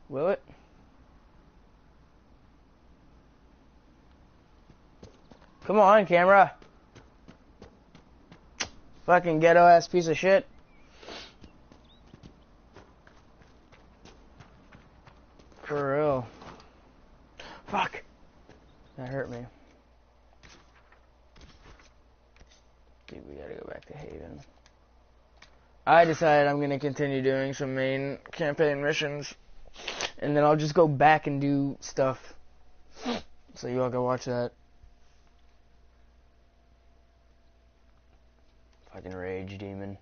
Will it? Come on, camera. Fucking ghetto ass piece of shit. For real. Fuck. That hurt me. Dude, we gotta go back to Haven. I decided I'm gonna continue doing some main campaign missions. And then I'll just go back and do stuff. So you all can watch that. Fucking rage demon.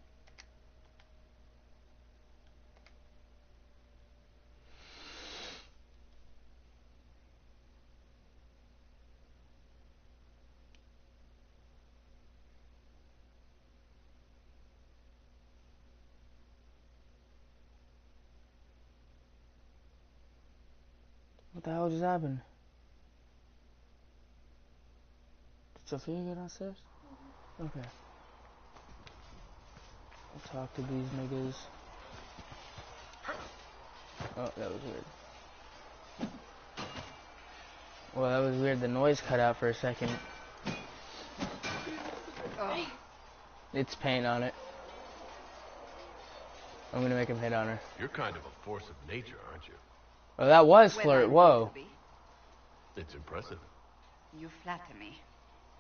What the hell just happened? Did Sophia get downstairs? Okay. I'll talk to these niggas. Oh, that was weird. Well, that was weird. The noise cut out for a second. Oh. It's paint on it. I'm gonna make him hit on her. You're kind of a force of nature, aren't you? Oh, that was flirt. Whoa. It's impressive. You flatter me.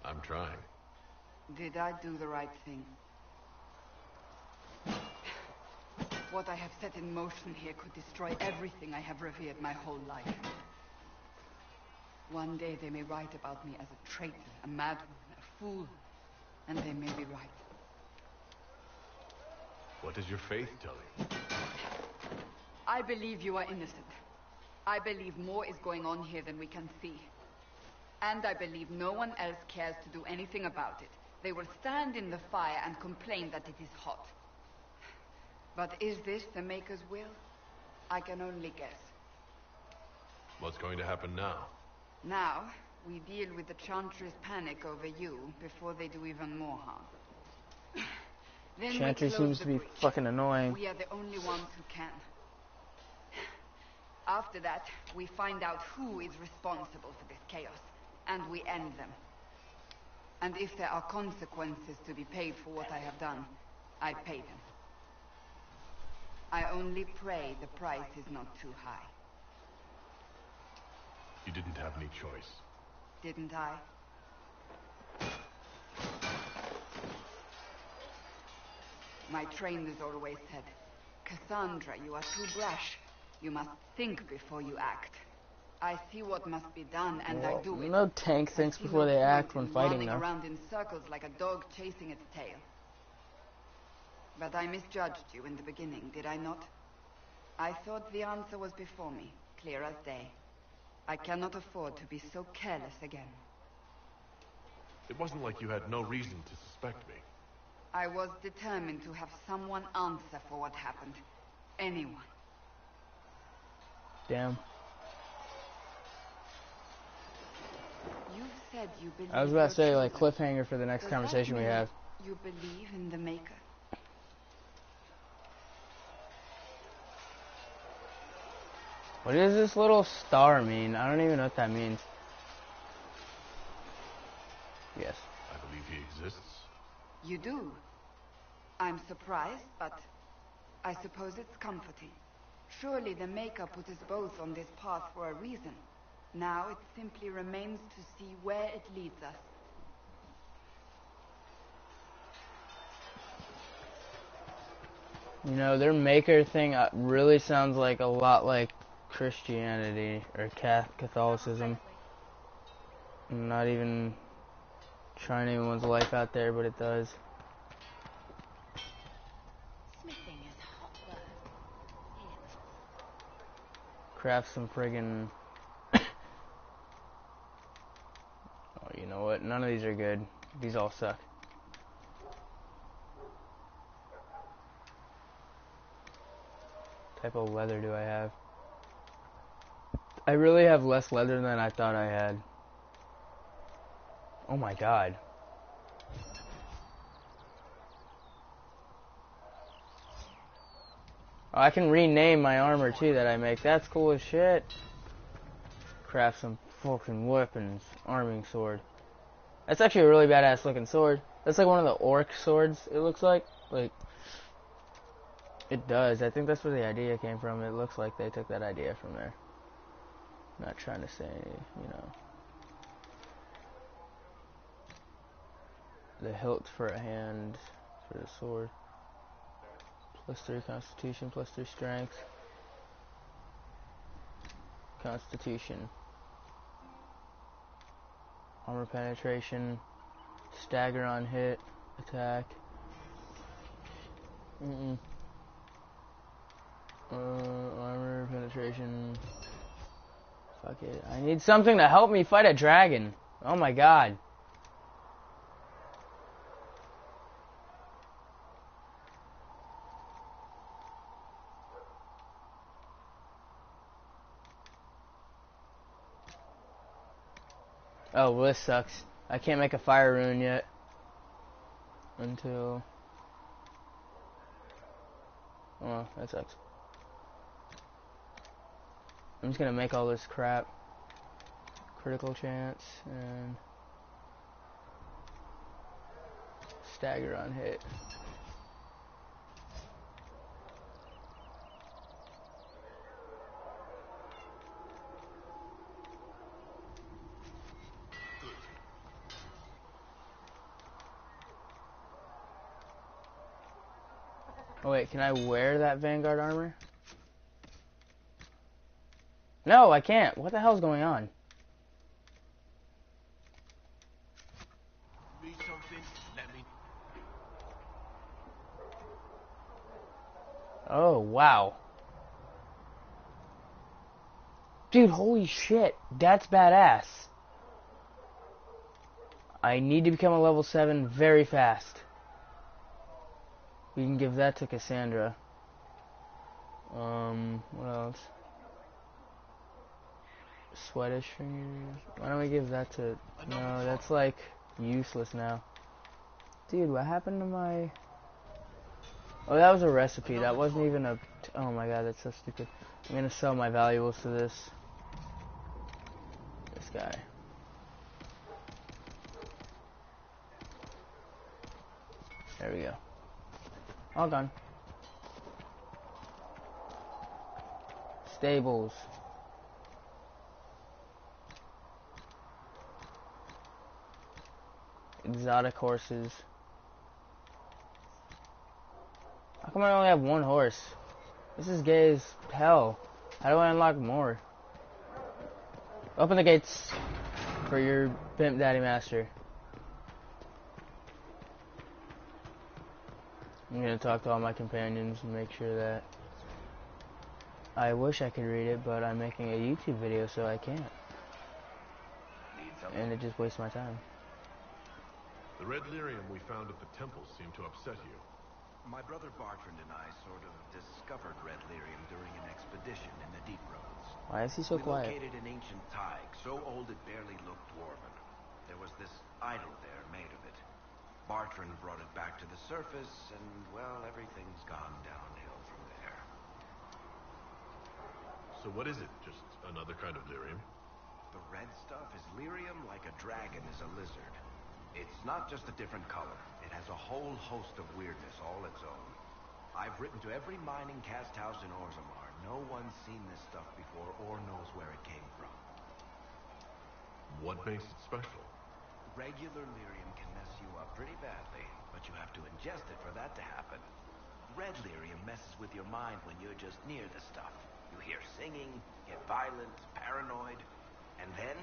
I'm trying. Did I do the right thing? What I have set in motion here could destroy everything I have revered my whole life. One day they may write about me as a traitor, a madman, a fool, and they may be right. What does your faith tell you? I believe you are innocent. I believe more is going on here than we can see. And I believe no one else cares to do anything about it. They will stand in the fire and complain that it is hot. But is this the Maker's will? I can only guess. What's going to happen now? Now, we deal with the Chantry's panic over you before they do even more harm. Then Chantry seems to be fucking annoying. We are the only ones who can. After that, we find out who is responsible for this chaos, and we end them. And if there are consequences to be paid for what I have done, I pay them. I only pray the price is not too high. You didn't have any choice. Didn't I? My trainers always said, Cassandra, you are too brash. You must think before you act. I see what must be done, and I do it. No tank thinks before they act when fighting, running though. Around in circles like a dog chasing its tail. But I misjudged you in the beginning, did I not? I thought the answer was before me, clear as day. I cannot afford to be so careless again. It wasn't like you had no reason to suspect me. I was determined to have someone answer for what happened. Anyone. Damn. You've said you believe. I was about to say, like, cliffhanger for the next conversation we have. You believe in the Maker? What does this little star mean? I don't even know what that means. Yes. I believe he exists. You do? I'm surprised, but I suppose it's comforting. Surely the Maker put us both on this path for a reason. Now it simply remains to see where it leads us. You know, their Maker thing really sounds like a lot like Christianity or Catholicism. I'm not even trying anyone's life out there, but it does. Smithing is a hot word. Craft some friggin'... Oh, you know what? None of these are good. These all suck. What type of leather do I have? I really have less leather than I thought I had. Oh my god. Oh, I can rename my armor too that I make. That's cool as shit. Craft some fucking weapons. Arming sword. That's actually a really badass looking sword. That's like one of the orc swords, it looks like. Like, it does. I think that's where the idea came from. It looks like they took that idea from there. Not trying to say, you know. The hilt for a hand for the sword. +3 constitution, +3 strength. Constitution. Armor penetration. Stagger on hit. Attack. Armor penetration. Fuck it. I need something to help me fight a dragon. Oh my god. Oh, well, this sucks. I can't make a fire rune yet. Until... Oh, that sucks. I'm just gonna make all this crap. Critical chance, and... Stagger on hit. Oh wait, can I wear that Vanguard armor? No, I can't. What the hell's going on? Need something? Let me. Oh, wow. Dude, holy shit. That's badass. I need to become a level 7 very fast. We can give that to Cassandra. What else? Sweatish fingers. Why don't we give that to... No, that's like useless now. Dude, what happened to my... Oh, that was a recipe. That wasn't even a... Oh my god, that's so stupid. I'm gonna sell my valuables to this guy. There we go. All gone. Stables. Exotic horses. How come I only have one horse? This is gay as hell. How do I unlock more? Open the gates for your pimp daddy master. I'm gonna talk to all my companions and make sure that... I wish I could read it, but I'm making a YouTube video, so I can't. And it just wastes my time. The red lyrium we found at the temple seemed to upset you. My brother Bartrand and I sort of discovered red lyrium during an expedition in the deep roads. Why is he so quiet? We located an ancient thaig, so old it barely looked dwarven. There was this idol there made of it. Bartrand brought it back to the surface, and, well, everything's gone downhill from there. So what is it? Just another kind of lyrium? The red stuff is lyrium like a dragon is a lizard. It's not just a different color. It has a whole host of weirdness all its own. I've written to every mining cast house in Orzammar. No one's seen this stuff before or knows where it came from. What makes it special? Regular lyrium can mess you up pretty badly, but you have to ingest it for that to happen. Red lyrium messes with your mind when you're just near the stuff. You hear singing, get violent, paranoid, and then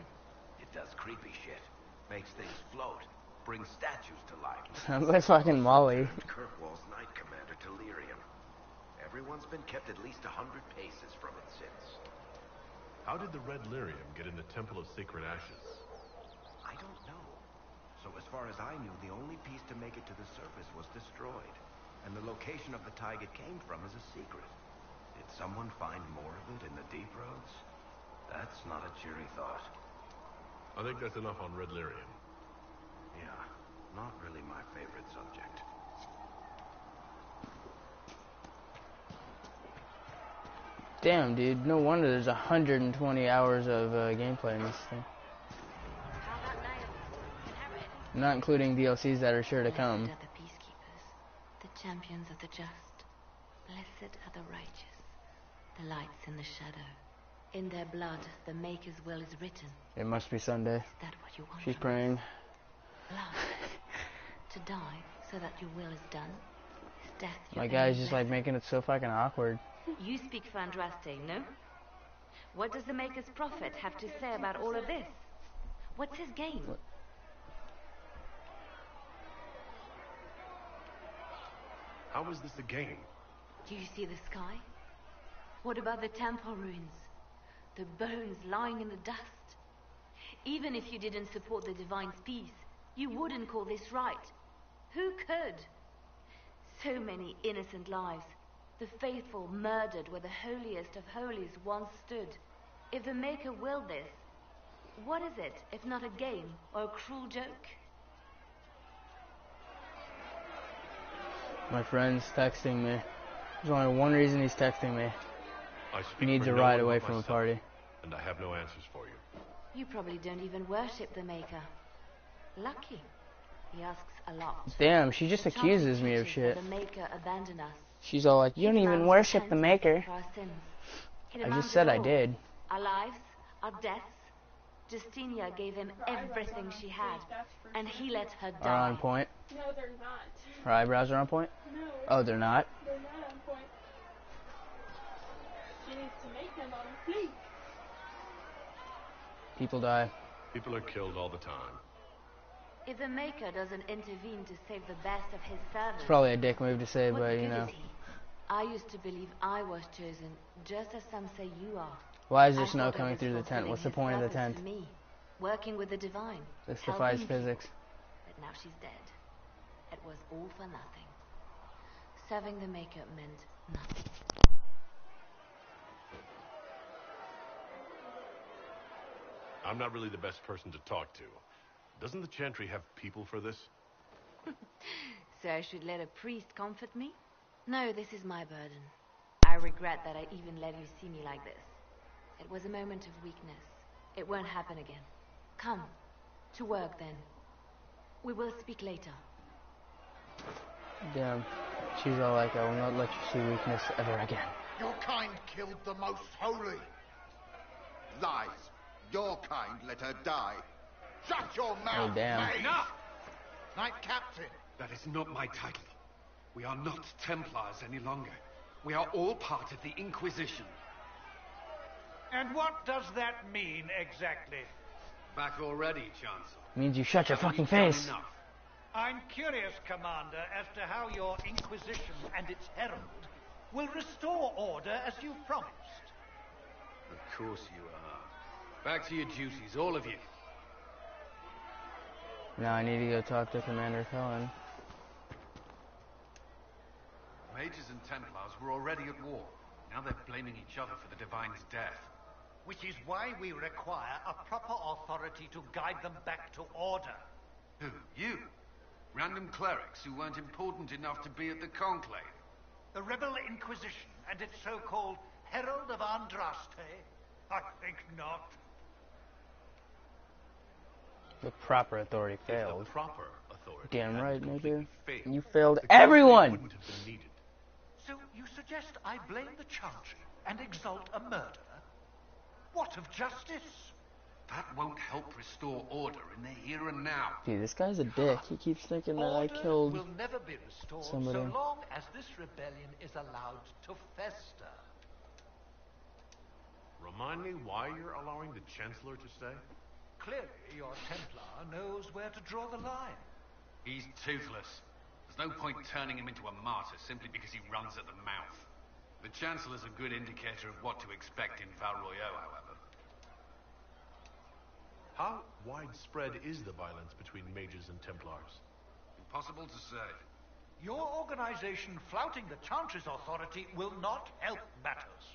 it does creepy shit. Makes things float, brings statues to life. Sounds like fucking Molly. Kirkwall's Knight Commander to lyrium. Everyone's been kept at least 100 paces from it since. How did the red lyrium get in the Temple of Sacred Ashes? I don't know. So as far as I knew, the only piece to make it to the surface was destroyed. And the location of the thaig it came from is a secret. Did someone find more of it in the deep roads? That's not a cheery thought. I think that's enough on red lyrium. Yeah, not really my favorite subject. Damn, dude. No wonder there's 120 hours of gameplay in this thing. How about nails? Not including DLCs that are sure to come. Blessed are the peacekeepers, the champions of the just. Blessed are the righteous, the lights in the shadow. In their blood, the Maker's will is written. It must be Sunday. Is that what you want? She's praying. Blood. To die so that your will is done. Is death your My guy's just blessing? like making it so fucking awkward. You speak for Andraste, no? What does the Maker's prophet have to say about all of this? What's his game? What? How is this a game? Do you see the sky? What about the temple ruins? The bones lying in the dust? Even if you didn't support the Divine's peace, you wouldn't call this right. Who could? So many innocent lives. The faithful murdered where the holiest of holies once stood. If the Maker willed this, what is it if not a game or a cruel joke? My friend's texting me. There's only one reason he's texting me. I He speak needs for a no ride one away but from a myself, party. and I have no answers for you. You probably don't even worship the Maker. Lucky. He asks a lot. Damn, she just The chance accuses me of teaches shit. that the Maker abandoned us. She's all like, you don't He even demands worship the repentance Maker. for our sins. He I demands just said it I all. did. Our lives, our deaths. Justinia gave him everything she had, and he let her die. Are on point. No, they're not. Her eyebrows are on point? No. Oh, they're not? They're not on point. She needs to make them on fleek. People die. People are killed all the time. If the Maker doesn't intervene to save the best of his servants, It's probably a dick move to say, what but good you know. is he? I used to believe I was chosen, just as some say you are. Why is I there snow thought I coming was through the tent? fulfilling What's the his point of the purpose tent? for me, working with the Divine. This helping defies people. physics. But now she's dead. It was all for nothing. Serving the Maker meant nothing. I'm not really the best person to talk to. Doesn't the Chantry have people for this? So I should let a priest comfort me? No, this is my burden. I regret that I even let you see me like this. It was a moment of weakness. It won't happen again. Come. To work, then. We will speak later. Damn. She's all like, I will not let you see weakness ever again. Your kind killed the most holy. Lies. Your kind let her die. Shut your mouth, Oh, damn. mate. Enough! Knight Captain. That is not my title. We are not Templars any longer. We are all part of the Inquisition. And what does that mean exactly? Back already, Chancellor. Means you shut your Haven't fucking you done face. enough? I'm curious, Commander, as to how your Inquisition and its herald will restore order as you promised. Of course you are. Back to your duties, all of you. Now I need to go talk to Commander Cullen. Mages and Templars were already at war. Now they're blaming each other for the Divine's death. Which is why we require a proper authority to guide them back to order. Who? You? Random clerics who weren't important enough to be at the Conclave. The Rebel Inquisition and its so-called Herald of Andraste? I think not. The proper authority If the failed. proper authority Damn had right, completely nigga. failed, You failed the Conclave everyone! wouldn't have been needed. So you suggest I blame the Chantry and exalt a murderer? What of justice? That won't help restore order in the here and now. Dude, this guy's a dick. He keeps thinking that I Order killed will never be restored somebody. so long as this rebellion is allowed to fester. Remind me why you're allowing the Chancellor to stay? Clearly, your Templar knows where to draw the line. He's toothless. There's no point turning him into a martyr simply because he runs at the mouth. The Chancellor's a good indicator of what to expect in Val Royeaux, however. How widespread is the violence between mages and Templars? Impossible to say. Your organization flouting the Chantry's authority will not help matters.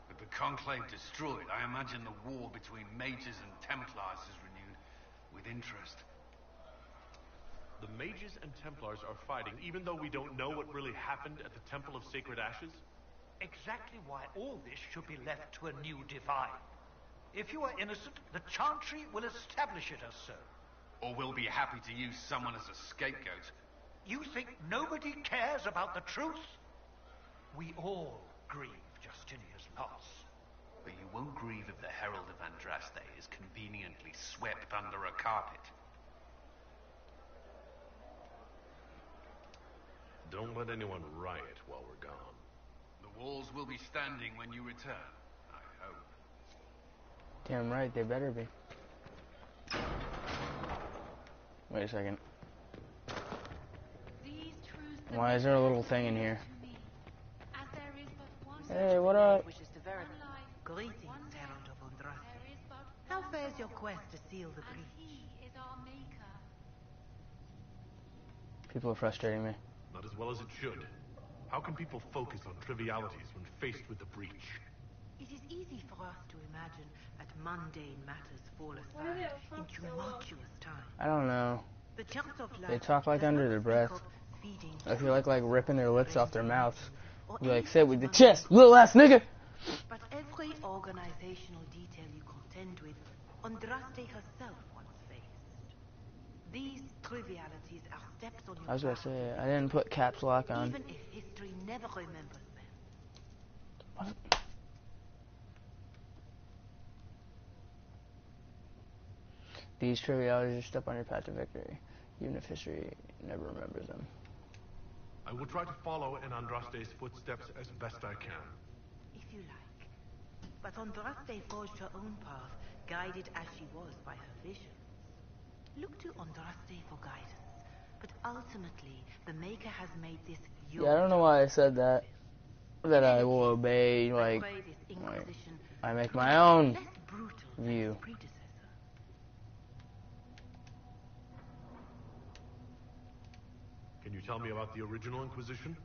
With the Conclave destroyed, I imagine the war between mages and Templars is renewed with interest. The mages and Templars are fighting even though we don't know what really happened at the Temple of Sacred Ashes? exactly why all this should be left to a new divine. If you are innocent, the Chantry will establish it as so. Or we'll be happy to use someone as a scapegoat. You think nobody cares about the truth? We all grieve Justinia's loss. But you won't grieve if the Herald of Andraste is conveniently swept under a carpet. Don't let anyone riot while we're gone. The walls will be standing when you return, I hope. Damn right, they better be. Wait a second. Why is there a little thing in here? Hey, what up? Greetings, Herald of Andraste. How fares your quest to seal the breach? People are frustrating me. Not as well as it should. How can people focus on trivialities when faced with the breach? It is easy for us to imagine that mundane matters fall Why do they aside all in talk so loud? tumultuous time. I don't know. The chance of They life talk like does under not their speak breath. of feeding I feel like ripping their lips off their mouths. or Be like, any sit with such the chest, little ass nigga! But every organizational detail you contend with, Andraste herself once faced. These trivialities are steps on your I was gonna path say, to I didn't put caps lock on. even if history never remembers them. What? These trivialities are step on your path to victory, even if history never remembers them. I will try to follow in Andraste's footsteps as best I can. If you like. But Andraste forged her own path, guided as she was by her visions. Look to Andraste for guidance, but ultimately, the Maker has made this your Yeah, I don't know why I said that. That I will obey, I like, pray this Inquisition I make my own less brutal than view. its predecessor. Can you tell me about the original Inquisition?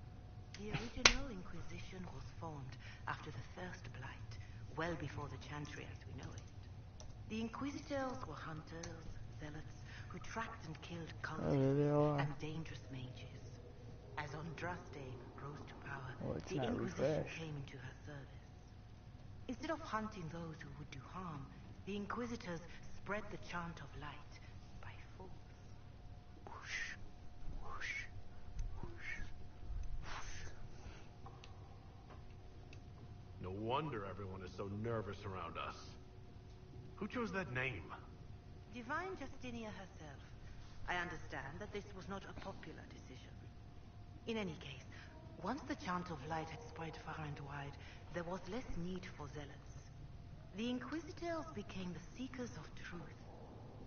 The original Inquisition was formed after the First Blight, well before the Chantry as we know it. The Inquisitors were hunters, zealots, who tracked and killed cultists and dangerous mages. As Andraste rose to power, the Inquisition came into her service. Instead of hunting those who would do harm, the Inquisitors spread the chant of light by force. Whoosh, whoosh, whoosh, whoosh. No wonder everyone is so nervous around us. Who chose that name? Divine Justinia herself. I understand that this was not a popular decision. In any case, once the chant of light had spread far and wide, there was less need for zealots. The Inquisitors became the seekers of truth,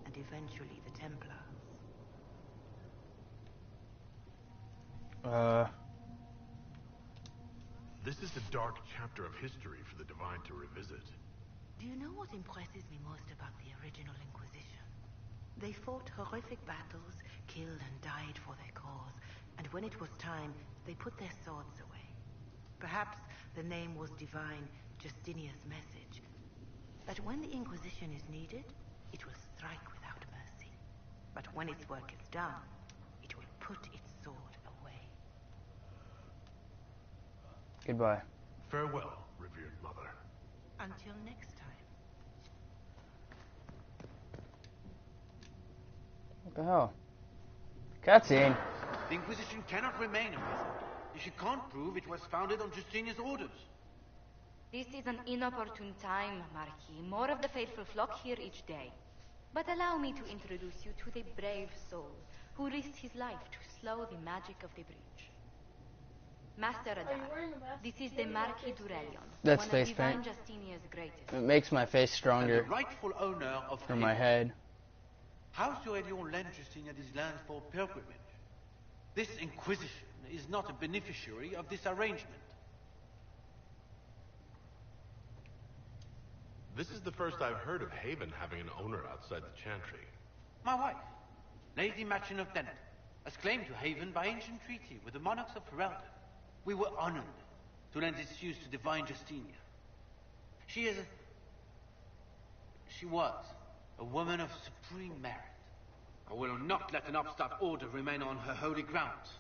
and eventually the Templars. This is a dark chapter of history for the Divine to revisit. Do you know what impresses me most about the original Inquisition? They fought horrific battles, killed and died for their cause, and when it was time, they put their swords away. Perhaps the name was Divine Justinia's message. That when the Inquisition is needed, it will strike without mercy. But when its work is done, it will put its sword away. Goodbye. Farewell, revered mother. Until next time. What the hell? Cutscene. The Inquisition cannot remain imprisoned if she can't prove it was founded on Justinia's orders. This is an inopportune time, Marquis. More of the faithful flock here each day. But allow me to introduce you to the brave soul who risked his life to slow the magic of the breach. Master Adar, this is the Marquis Durelion, That's one face of Divine paint. Justinia's greatest. It makes my face And stronger the rightful owner of from my head. House Durelion lent Justinia these lands for pilgrimage. This Inquisition is not a beneficiary of this arrangement. This is the first I've heard of Haven having an owner outside the Chantry. My wife, Lady Machin of Bennett, has claimed to Haven by ancient treaty with the monarchs of Ferelden. We were honored to lend its use to Divine Justinia. She was a woman of supreme merit. I will not let an upstart order remain on her holy grounds.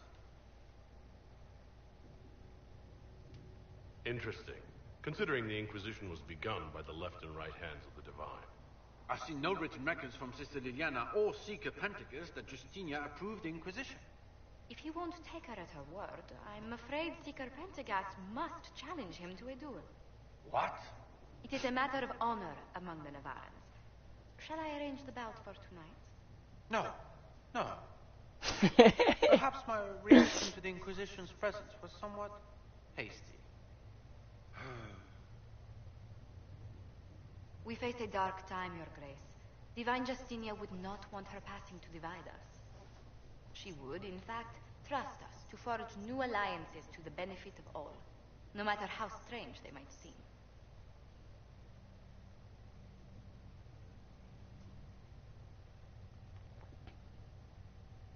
Interesting, considering the Inquisition was begun by the left and right hands of the Divine. I've seen no written records from Sister Liliana or Seeker Pentecost that Justinia approved the Inquisition. If you won't take her at her word, I'm afraid Seeker Pentagast must challenge him to a duel. What? It is a matter of honor among the Navarans. Shall I arrange the bout for tonight? No. No. Perhaps my reaction to the Inquisition's presence was somewhat hasty. We face a dark time, Your Grace. Divine Justinia would not want her passing to divide us. She would, in fact, trust us to forge new alliances to the benefit of all, no matter how strange they might seem.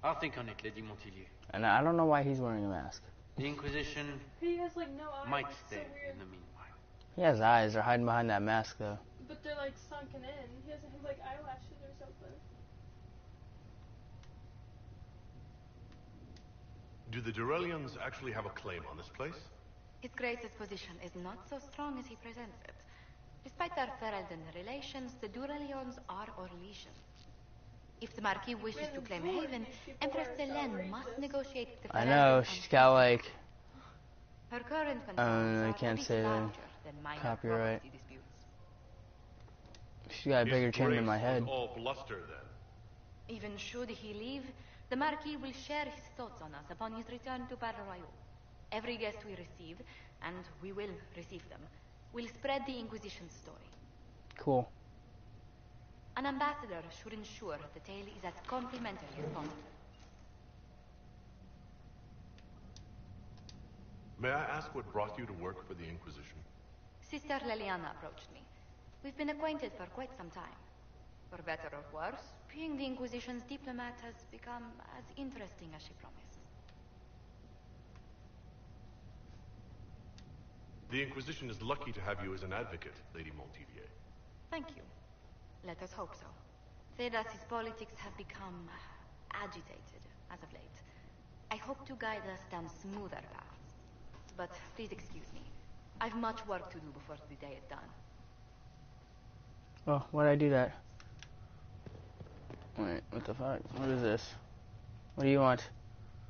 I'll think on it, Lady Montilyet. And I don't know why he's wearing a mask. The Inquisition He has like no eyes. might It's stay so weird. in the meanwhile. He has eyes. They're hiding behind that mask, though. But they're like sunken in. He doesn't have like eyelashes or something. Do the Durelians actually have a claim on this place? His Grace's position is not so strong as he presents it. Despite their Ferelden relations, the Durelions are Orlesians. If the Marquis wishes to claim Haven, Empress Selene must negotiate with the I Ferelden know, on she's got like... her current concerns I are can't a bit say larger than minor copyright. property disputes. She's got a bigger His chin than Grace my head. was all bluster, then. Even should he leave, the Marquis will share his thoughts on us upon his return to Battle Royale. Every guest we receive, and we will receive them, will spread the Inquisition's story. Cool. An ambassador should ensure the tale is as complimentary as possible. May I ask what brought you to work for the Inquisition? Sister Liliana approached me. We've been acquainted for quite some time. For better or worse, being the Inquisition's diplomat has become as interesting as she promised. The Inquisition is lucky to have you as an advocate, Lady Montilyet. Thank you. Let us hope so. Thedas's politics have become agitated as of late. I hope to guide us down smoother paths. But please excuse me. I've much work to do before the day is done. Oh, why'd I do that? Wait, what the fuck? What is this? What do you want?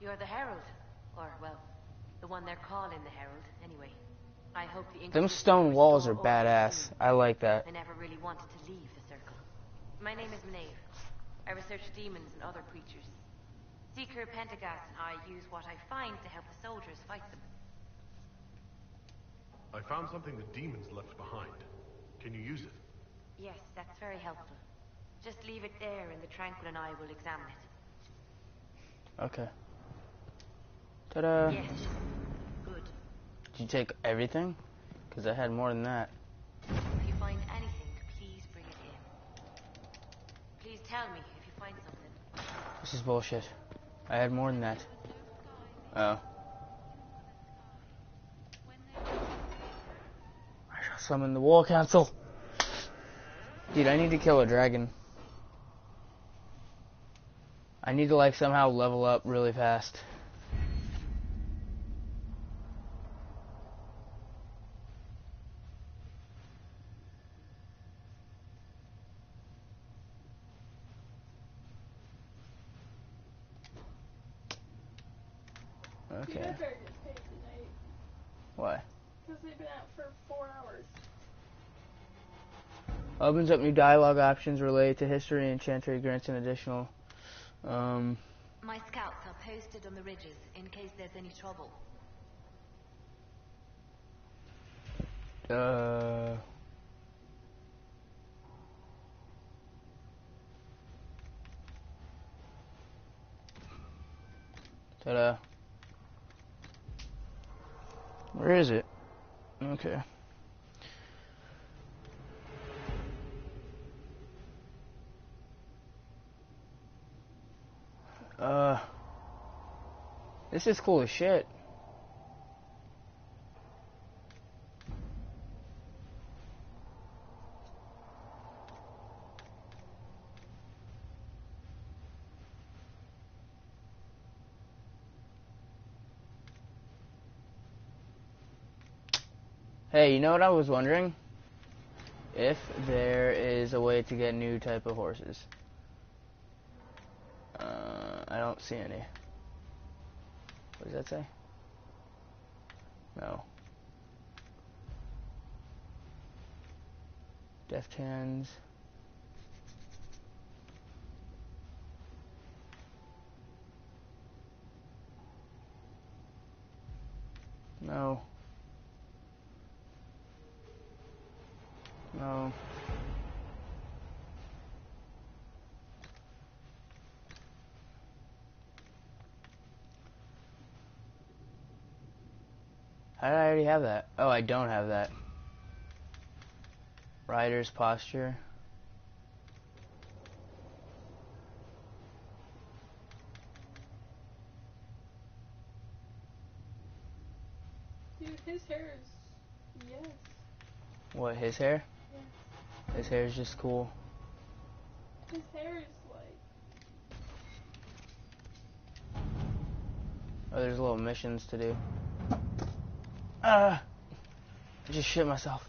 You're the Herald. Or, well, the one they're calling the Herald, anyway. I hope the Them Inquisition stone will walls are restore order badass. soon. I like that. I never really wanted to leave the Circle. My name is Maeve. I research demons and other creatures. Seeker Pentagast and I use what I find to help the soldiers fight them. I found something the demons left behind. Can you use it? Yes, that's very helpful. Just leave it there and the Tranquil and I will examine it. Okay. Ta-da! Yes. Good. Did you take everything? Because I had more than that. If you find anything, please bring it in. Please tell me if you find something. This is bullshit. I had more than that. Oh. I shall summon the War Council. Dude, I need to kill a dragon. I need to like somehow level up really fast. You Okay. guys better get paid tonight. Why? Because they've been out for 4 hours. Opens up new dialogue options related to history and Chantry, grants an additional My scouts are posted on the ridges in case there's any trouble. Ta-da. Where is it? Okay. This is cool as shit. Hey, you know what I was wondering? If there is a way to get new type of horses. I don't see any. What does that say? No. Deft hands. No. No. How did I already have that? Oh, I don't have that. Rider's posture. Dude, his hair is... Yes. What, his hair? Yeah. His hair is just cool. His hair is like... Oh, there's little missions to do. I just shit myself.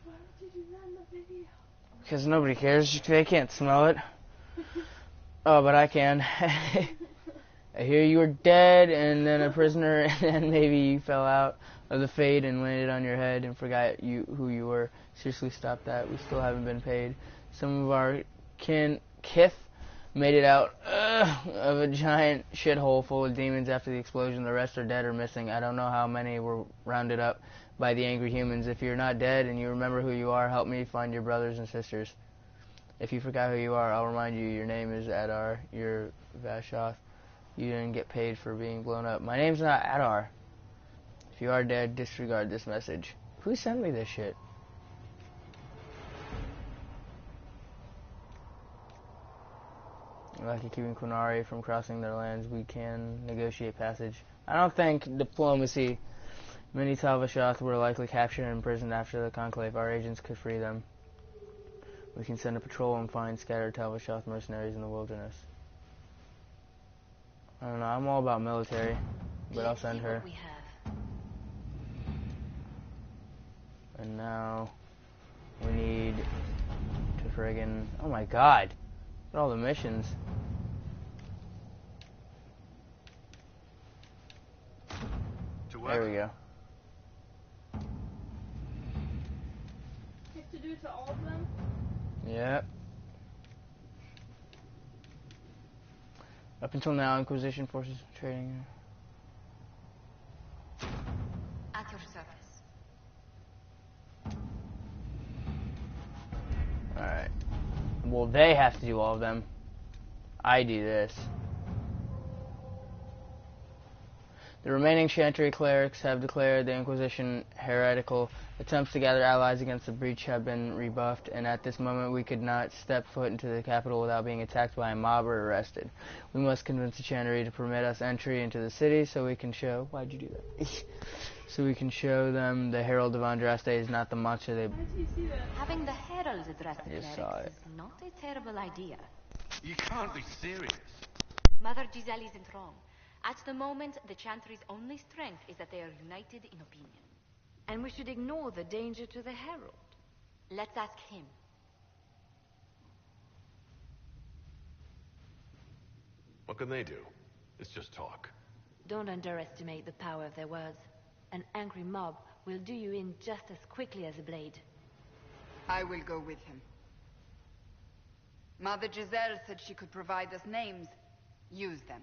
Why would you do that in the video? Because nobody cares. They can't smell it. Oh, but I can. I hear you were dead and then a prisoner, and then maybe you fell out of the fade and landed on your head and forgot who you were. Seriously, stop that. We still haven't been paid. Some of our kith made it out of a giant shithole full of demons after the explosion. The rest are dead or missing. I don't know how many were rounded up by the angry humans. If you're not dead and you remember who you are, help me find your brothers and sisters. If you forgot who you are, I'll remind you. Your name is Adar. You're Vashoth. You didn't get paid for being blown up. My name's not Adar. If you are dead, disregard this message. Who sent me this shit? Lucky keeping Qunari from crossing their lands, we can negotiate passage. I don't think diplomacy. Many Talvashoth were likely captured and imprisoned after the conclave. Our agents could free them. We can send a patrol and find scattered Talvashoth mercenaries in the wilderness. I don't know, I'm all about military, but I'll send her. And now we need to friggin'... Oh my god! Look at all the missions. There we go. You have to do it to all of them? Yep. Up until now, Inquisition forces trading. At your service. Alright. Well, they have to do all of them. I do this. The remaining Chantry clerics have declared the Inquisition heretical. Attempts to gather allies against the breach have been rebuffed, and at this moment we could not step foot into the capital without being attacked by a mob or arrested. We must convince the Chantry to permit us entry into the city so we can show... Why'd you do that? So we can show them the Herald of Andraste is not the monster they... Why did you see that? Having the herald address the just saw clerics it. is not a terrible idea. You can't be serious. Mother Giselle isn't wrong. At the moment, the Chantry's only strength is that they are united in opinion. And we should ignore the danger to the Herald. Let's ask him. What can they do? It's just talk. Don't underestimate the power of their words. An angry mob will do you in just as quickly as a blade. I will go with him. Mother Giselle said she could provide us names. Use them.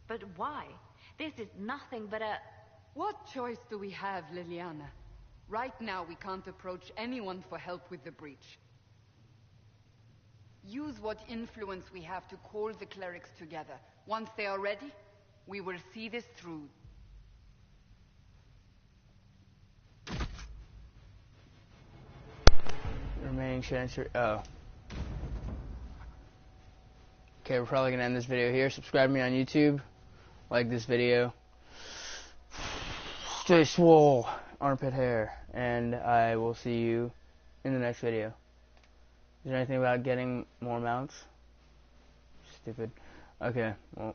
But why? This is nothing but a... What choice do we have, Liliana? Right now, we can't approach anyone for help with the breach. Use what influence we have to call the clerics together. Once they are ready, we will see this through. Remaining Chantry... Oh. Okay, we're probably gonna end this video here. Subscribe to me on YouTube. Like this video. Stay swole, armpit hair, and I will see you in the next video. Is there anything about getting more mounts? Stupid. Okay, well,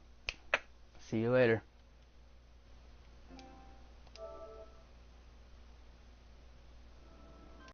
see you later.